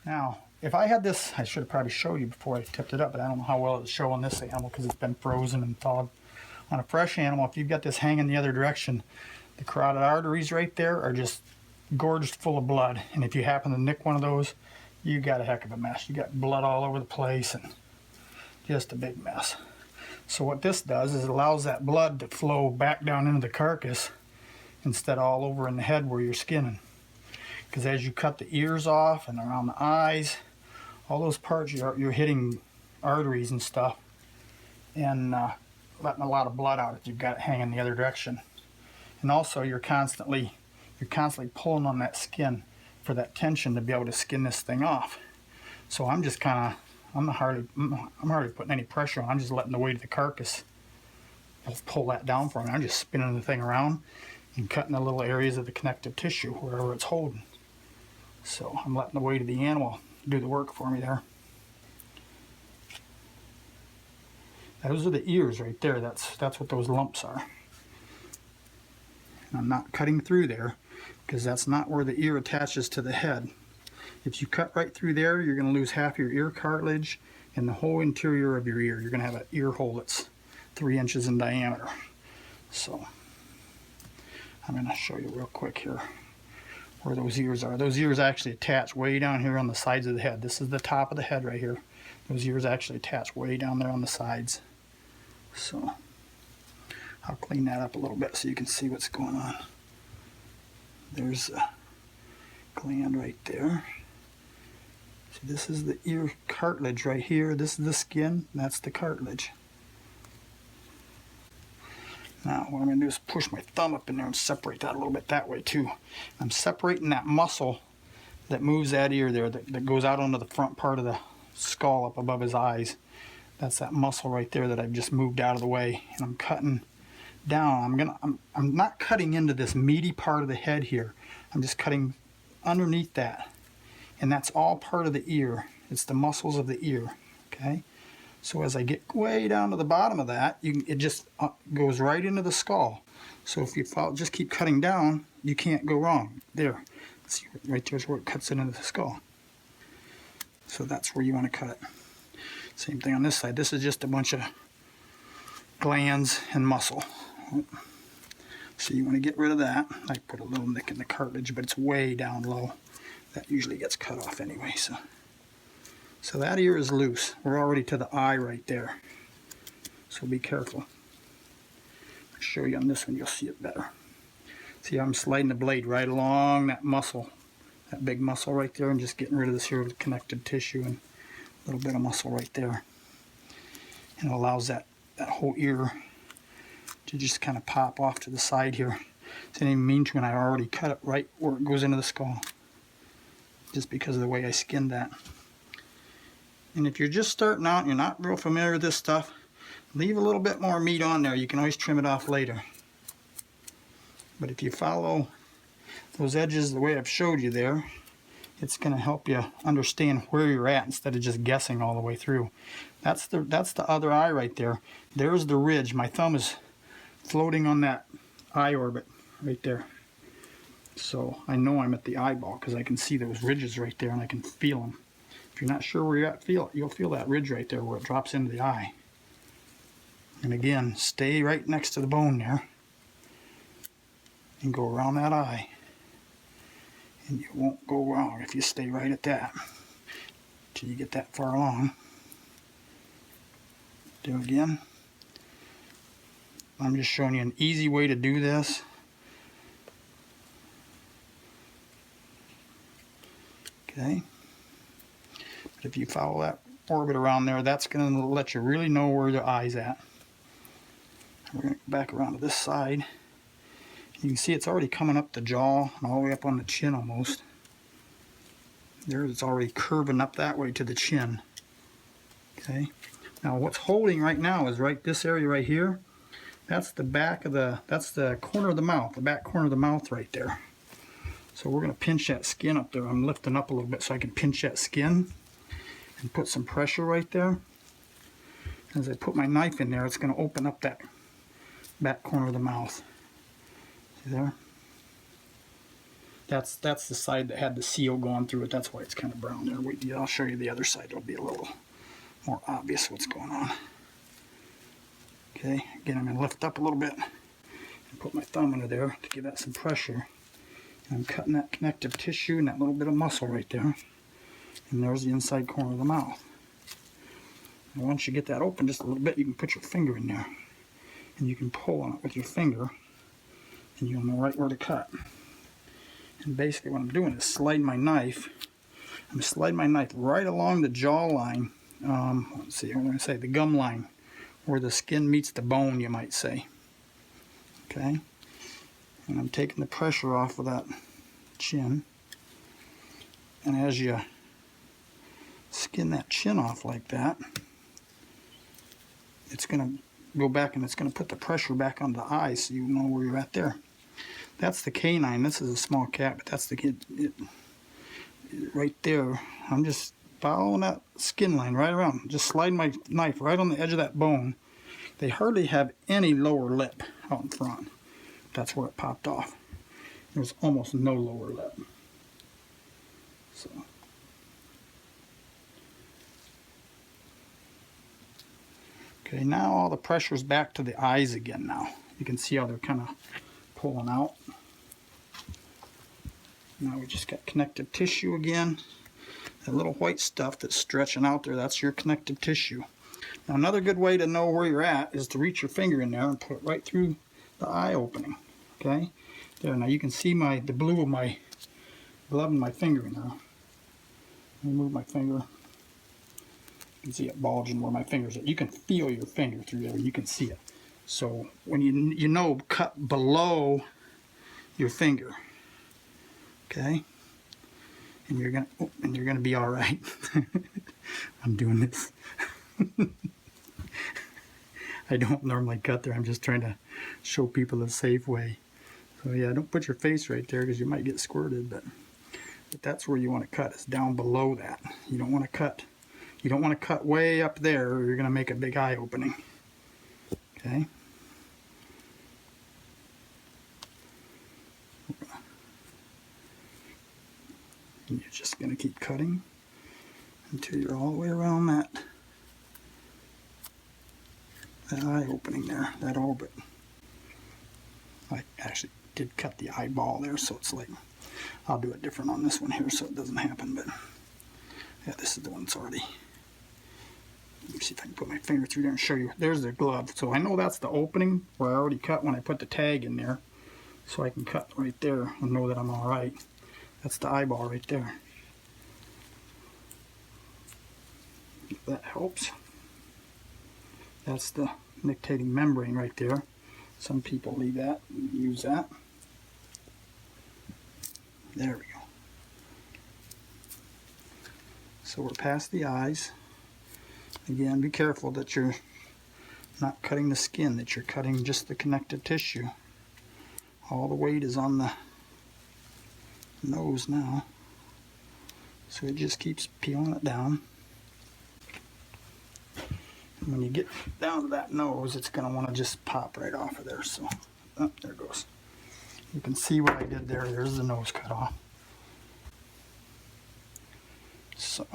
Now, if I had this, I should have probably showed you before I tipped it up, but I don't know how well it's showing this animal because it's been frozen and thawed. On a fresh animal, if you've got this hanging the other direction, the carotid arteries right there are just gorged full of blood. And if you happen to nick one of those, you got a heck of a mess. You got blood all over the place and just a big mess. So what this does is it allows that blood to flow back down into the carcass instead of all over in the head where you're skinning. Because as you cut the ears off and around the eyes, all those parts, you're hitting arteries and stuff and letting a lot of blood out if you've got it hanging the other direction. And also you're constantly pulling on that skin for that tension to be able to skin this thing off. So I'm just I'm hardly putting any pressure on. I'm just letting the weight of the carcass pull that down for me. I'm just spinning the thing around and cutting the little areas of the connective tissue wherever it's holding. So I'm letting the weight of the animal do the work for me there. Those are the ears right there. That's what those lumps are. And I'm not cutting through there because that's not where the ear attaches to the head. If you cut right through there, you're going to lose half your ear cartilage and the whole interior of your ear. You're going to have an ear hole that's 3 inches in diameter. So I'm going to show you real quick here where those ears are. Those ears actually attach way down here on the sides of the head. This is the top of the head right here. Those ears actually attach way down there on the sides. So I'll clean that up a little bit so you can see what's going on. There's a gland right there. So this is the ear cartilage right here. This is the skin. That's the cartilage. Now what I'm going to do is push my thumb up in there and separate that a little bit that way too. I'm separating that muscle that moves that ear there, that goes out onto the front part of the skull up above his eyes. That's that muscle right there that I've just moved out of the way, and I'm cutting down. I'm not cutting into this meaty part of the head here. I'm just cutting underneath that, and that's all part of the ear. It's the muscles of the ear. Okay, so as I get way down to the bottom of that, it just goes right into the skull. So if you just keep cutting down, you can't go wrong. There, see, right there's where it cuts it into the skull. So that's where you want to cut it. Same thing on this side. This is just a bunch of glands and muscle. So you want to get rid of that. I put a little nick in the cartilage, but it's way down low. That usually gets cut off anyway. So that ear is loose. We're already to the eye right there. So be careful. I'll show you on this one, you'll see it better. See, I'm sliding the blade right along that muscle, that big muscle right there, and just getting rid of this here connective tissue and a little bit of muscle right there. And it allows that whole ear to just kind of pop off to the side here. It didn't even mean to, and I already cut it right where it goes into the skull, just because of the way I skinned that. And if you're just starting out and you're not real familiar with this stuff, leave a little bit more meat on there. You can always trim it off later. But if you follow those edges the way I've showed you there, it's going to help you understand where you're at instead of just guessing all the way through. That's the other eye right there. There's the ridge. My thumb is floating on that eye orbit right there. So I know I'm at the eyeball because I can see those ridges right there and I can feel them. If you're not sure where you're at, you'll feel that ridge right there where it drops into the eye. And again, stay right next to the bone there and go around that eye. And you won't go wrong if you stay right at that till you get that far along. Do it again. I'm just showing you an easy way to do this. Okay. But if you follow that orbit around there, that's going to let you really know where the eye's at. We're going to go back around to this side. You can see it's already coming up the jaw and all the way up on the chin almost. There, it's already curving up that way to the chin. Okay. Now what's holding right now is right this area right here. That's the back of that's the corner of the mouth, the back corner of the mouth right there. So we're going to pinch that skin up there. I'm lifting up a little bit so I can pinch that skin and put some pressure right there. As I put my knife in there, it's going to open up that back corner of the mouth. See there? That's the side that had the seal going through it. That's why it's kind of brown there. Wait, I'll show you the other side. It'll be a little more obvious what's going on. Okay, again, I'm going to lift up a little bit and put my thumb under there to give that some pressure. And I'm cutting that connective tissue and that little bit of muscle right there. And there's the inside corner of the mouth. And once you get that open just a little bit, you can put your finger in there. And you can pull on it with your finger. And you'll know right where to cut. And basically what I'm doing is sliding my knife. I'm sliding my knife right along the jaw line. Let's see, what am I going to say? The gum line. Where the skin meets the bone, you might say. Okay? And I'm taking the pressure off of that chin. And as you skin that chin off like that, it's going to go back and it's going to put the pressure back on the eyes so you know where you're at there. That's the canine. This is a small cat, but that's the kid right there. I'm just following that skin line right around. Just sliding my knife right on the edge of that bone. They hardly have any lower lip out in front. That's where it popped off. There's almost no lower lip. So. Okay, now all the pressure's back to the eyes again now. You can see how they're kind of pulling out. Now we just got connective tissue again. That little white stuff that's stretching out there, that's your connective tissue. Now another good way to know where you're at is to reach your finger in there and put it right through the eye opening. Okay? There, now you can see the blue of my glove and my finger in there. Let me move my finger. You can see it bulging where my finger's at. You can feel your finger through there. You can see it. So when you know, cut below your finger. Okay? And you're gonna be all right. I'm doing this. I don't normally cut there. I'm just trying to show people a safe way. So yeah, don't put your face right there because you might get squirted. But that's where you want to cut. Is down below that. You don't want to cut. You don't want to cut way up there, or you're gonna make a big eye opening. Okay. And you're just going to keep cutting until you're all the way around that eye opening there, that orbit. I actually did cut the eyeball there, so it's like, I'll do it different on this one here so it doesn't happen, but yeah, this is the one that's already, let me see if I can put my finger through there and show you. There's the glove. So I know that's the opening where I already cut when I put the tag in there, so I can cut right there and know that I'm all right. That's the eyeball right there. If that helps. That's the nictating membrane right there. Some people leave that and use that. There we go. So we're past the eyes. Again, be careful that you're not cutting the skin, that you're cutting just the connective tissue. All the weight is on the nose now, so it just keeps peeling it down. And when you get down to that nose, it's going to want to just pop right off of there. So oh, there it goes. You can see what I did there. There's the nose cut off. So